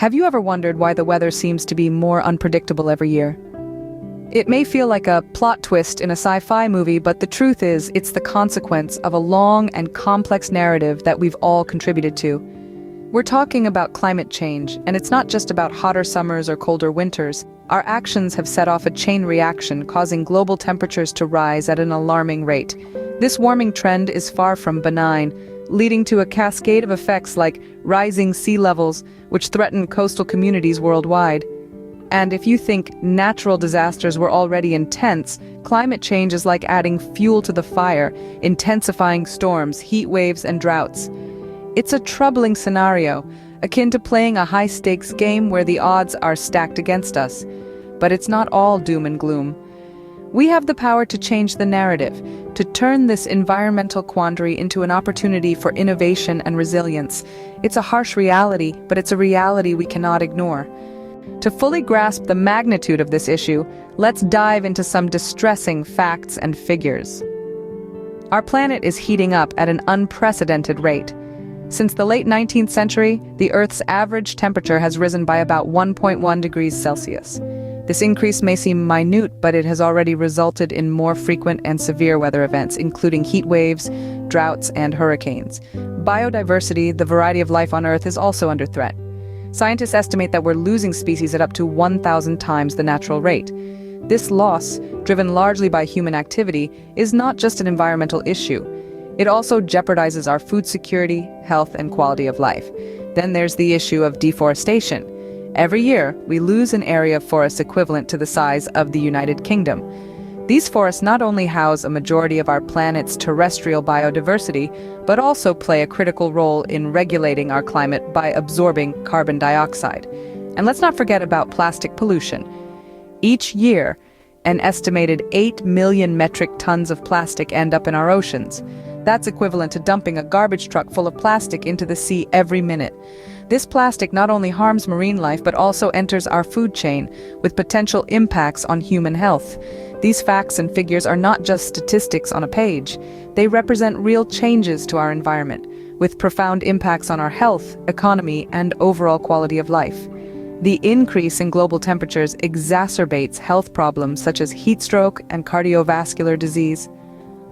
Have you ever wondered why the weather seems to be more unpredictable every year? It may feel like a plot twist in a sci-fi movie, but the truth is, it's the consequence of a long and complex narrative that we've all contributed to. We're talking about climate change, and it's not just about hotter summers or colder winters. Our actions have set off a chain reaction, causing global temperatures to rise at an alarming rate. This warming trend is far from benign, leading to a cascade of effects like rising sea levels, which threaten coastal communities worldwide. And if you think natural disasters were already intense, climate change is like adding fuel to the fire, intensifying storms, heat waves, and droughts. It's a troubling scenario, akin to playing a high-stakes game where the odds are stacked against us. But it's not all doom and gloom. We have the power to change the narrative, to turn this environmental quandary into an opportunity for innovation and resilience. It's a harsh reality, but it's a reality we cannot ignore. To fully grasp the magnitude of this issue, let's dive into some distressing facts and figures. Our planet is heating up at an unprecedented rate. Since the late 19th century, the Earth's average temperature has risen by about 1.1 degrees Celsius. This increase may seem minute, but it has already resulted in more frequent and severe weather events, including heat waves, droughts, and hurricanes. Biodiversity, the variety of life on Earth, is also under threat. Scientists estimate that we're losing species at up to 1,000 times the natural rate. This loss, driven largely by human activity, is not just an environmental issue. It also jeopardizes our food security, health, and quality of life. Then there's the issue of deforestation. Every year, we lose an area of forests equivalent to the size of the United Kingdom. These forests not only house a majority of our planet's terrestrial biodiversity, but also play a critical role in regulating our climate by absorbing carbon dioxide. And let's not forget about plastic pollution. Each year, an estimated 8 million metric tons of plastic end up in our oceans. That's equivalent to dumping a garbage truck full of plastic into the sea every minute. This plastic not only harms marine life but also enters our food chain, with potential impacts on human health. These facts and figures are not just statistics on a page. They represent real changes to our environment, with profound impacts on our health, economy, and overall quality of life. The increase in global temperatures exacerbates health problems such as heat stroke and cardiovascular disease.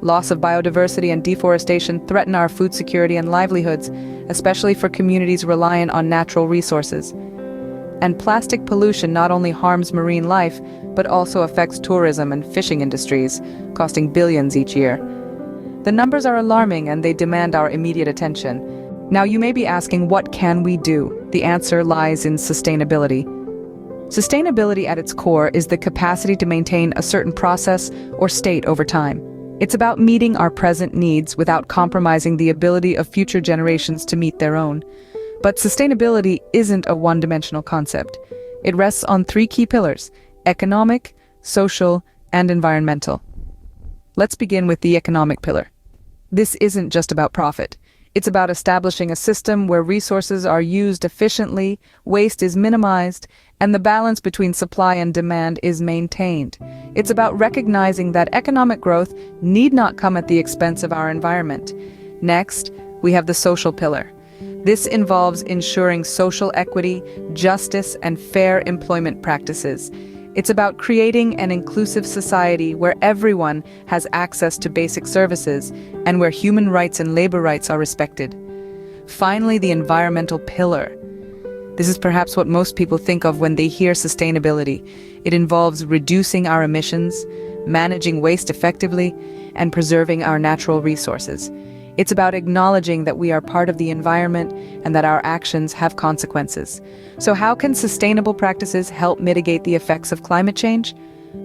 Loss of biodiversity and deforestation threaten our food security and livelihoods, especially for communities reliant on natural resources. And plastic pollution not only harms marine life, but also affects tourism and fishing industries, costing billions each year. The numbers are alarming and they demand our immediate attention. Now you may be asking, what can we do? The answer lies in sustainability. Sustainability at its core is the capacity to maintain a certain process or state over time. It's about meeting our present needs without compromising the ability of future generations to meet their own. But sustainability isn't a one-dimensional concept. It rests on three key pillars: economic, social, and environmental. Let's begin with the economic pillar. This isn't just about profit. It's about establishing a system where resources are used efficiently, waste is minimized, and the balance between supply and demand is maintained. It's about recognizing that economic growth need not come at the expense of our environment. Next, we have the social pillar. This involves ensuring social equity, justice, and fair employment practices. It's about creating an inclusive society where everyone has access to basic services and where human rights and labor rights are respected. Finally, the environmental pillar. This is perhaps what most people think of when they hear sustainability. It involves reducing our emissions, managing waste effectively, and preserving our natural resources. It's about acknowledging that we are part of the environment and that our actions have consequences. So how can sustainable practices help mitigate the effects of climate change?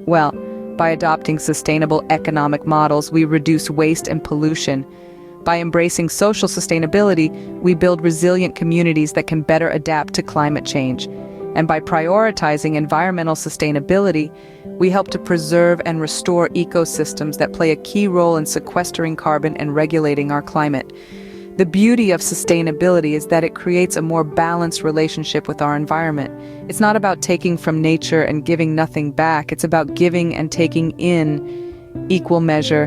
Well, by adopting sustainable economic models, we reduce waste and pollution. By embracing social sustainability, we build resilient communities that can better adapt to climate change. And by prioritizing environmental sustainability, we help to preserve and restore ecosystems that play a key role in sequestering carbon and regulating our climate. The beauty of sustainability is that it creates a more balanced relationship with our environment. It's not about taking from nature and giving nothing back. It's about giving and taking in equal measure.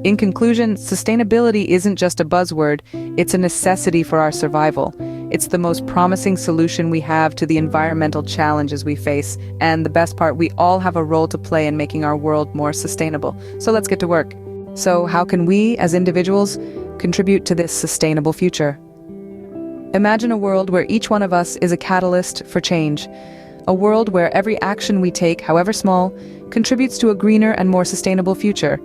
In conclusion, sustainability isn't just a buzzword, it's a necessity for our survival. It's the most promising solution we have to the environmental challenges we face. And the best part, we all have a role to play in making our world more sustainable. So let's get to work. So how can we, as individuals, contribute to this sustainable future? Imagine a world where each one of us is a catalyst for change. A world where every action we take, however small, contributes to a greener and more sustainable future.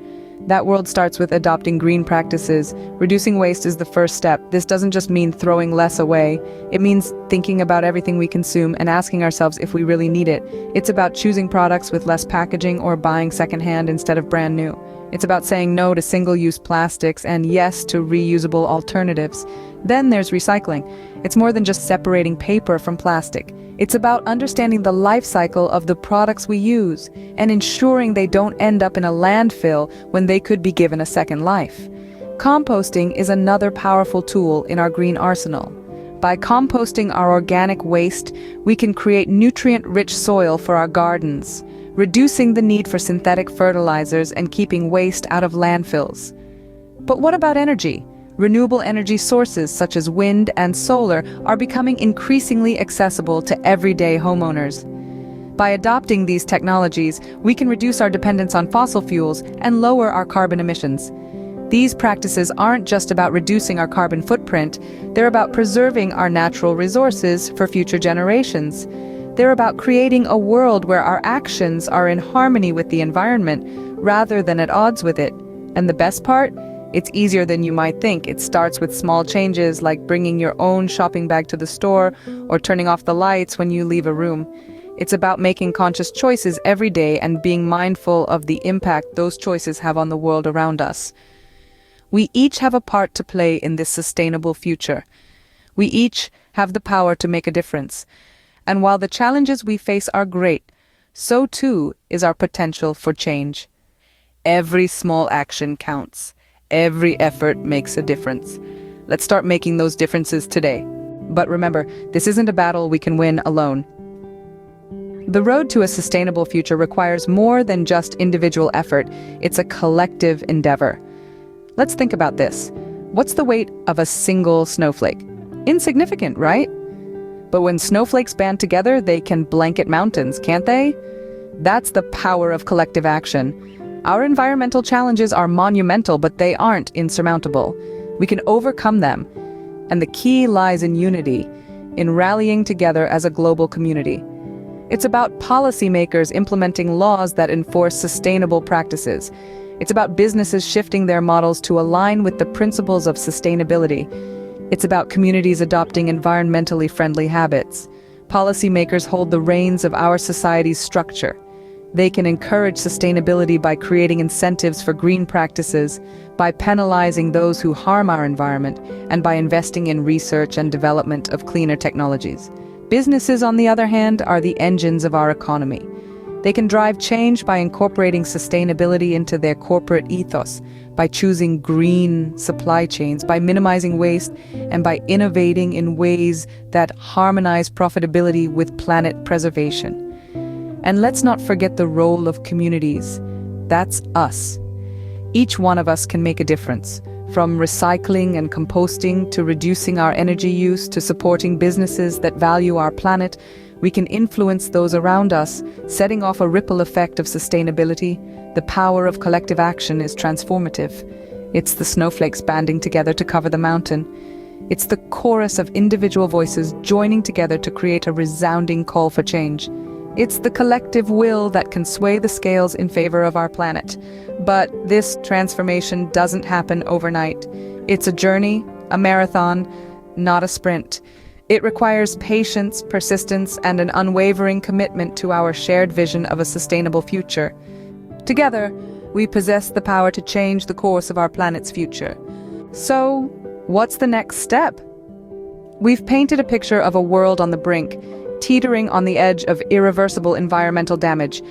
That world starts with adopting green practices. Reducing waste is the first step. This doesn't just mean throwing less away. It means thinking about everything we consume and asking ourselves if we really need it. It's about choosing products with less packaging or buying secondhand instead of brand new. It's about saying no to single-use plastics and yes to reusable alternatives. Then there's recycling. It's more than just separating paper from plastic. It's about understanding the life cycle of the products we use and ensuring they don't end up in a landfill when they could be given a second life. Composting is another powerful tool in our green arsenal. By composting our organic waste, we can create nutrient-rich soil for our gardens, reducing the need for synthetic fertilizers and keeping waste out of landfills. But what about energy? Renewable energy sources such as wind and solar are becoming increasingly accessible to everyday homeowners. By adopting these technologies, we can reduce our dependence on fossil fuels and lower our carbon emissions. These practices aren't just about reducing our carbon footprint, they're about preserving our natural resources for future generations. They're about creating a world where our actions are in harmony with the environment rather than at odds with it. And the best part? It's easier than you might think. It starts with small changes like bringing your own shopping bag to the store or turning off the lights when you leave a room. It's about making conscious choices every day and being mindful of the impact those choices have on the world around us. We each have a part to play in this sustainable future. We each have the power to make a difference. And while the challenges we face are great, so too is our potential for change. Every small action counts. Every effort makes a difference. Let's start making those differences today. But remember, this isn't a battle we can win alone. The road to a sustainable future requires more than just individual effort. It's a collective endeavor. Let's think about this. What's the weight of a single snowflake? Insignificant, right? But when snowflakes band together, they can blanket mountains, can't they? That's the power of collective action. Our environmental challenges are monumental, but they aren't insurmountable. We can overcome them. And the key lies in unity, in rallying together as a global community. It's about policymakers implementing laws that enforce sustainable practices. It's about businesses shifting their models to align with the principles of sustainability. It's about communities adopting environmentally friendly habits. Policymakers hold the reins of our society's structure. They can encourage sustainability by creating incentives for green practices, by penalizing those who harm our environment, and by investing in research and development of cleaner technologies. Businesses, on the other hand, are the engines of our economy. They can drive change by incorporating sustainability into their corporate ethos, by choosing green supply chains, by minimizing waste, and by innovating in ways that harmonize profitability with planet preservation. And let's not forget the role of communities. That's us. Each one of us can make a difference, from recycling and composting to reducing our energy use to supporting businesses that value our planet. We can influence those around us, setting off a ripple effect of sustainability. The power of collective action is transformative. It's the snowflakes banding together to cover the mountain. It's the chorus of individual voices joining together to create a resounding call for change. It's the collective will that can sway the scales in favor of our planet. But this transformation doesn't happen overnight. It's a journey, a marathon, not a sprint. It requires patience, persistence, and an unwavering commitment to our shared vision of a sustainable future. Together, we possess the power to change the course of our planet's future. So, what's the next step? We've painted a picture of a world on the brink, teetering on the edge of irreversible environmental damage.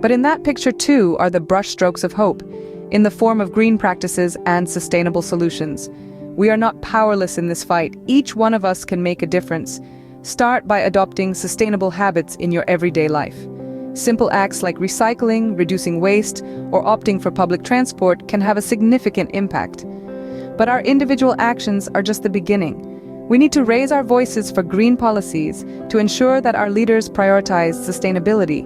But in that picture too are the brushstrokes of hope, in the form of green practices and sustainable solutions. We are not powerless in this fight. Each one of us can make a difference. Start by adopting sustainable habits in your everyday life. Simple acts like recycling, reducing waste, or opting for public transport can have a significant impact. But our individual actions are just the beginning. We need to raise our voices for green policies to ensure that our leaders prioritize sustainability.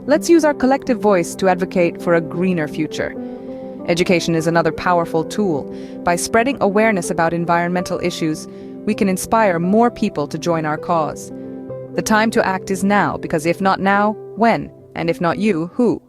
Let's use our collective voice to advocate for a greener future. Education is another powerful tool. By spreading awareness about environmental issues, we can inspire more people to join our cause. The time to act is now, because if not now, when? And if not you, who?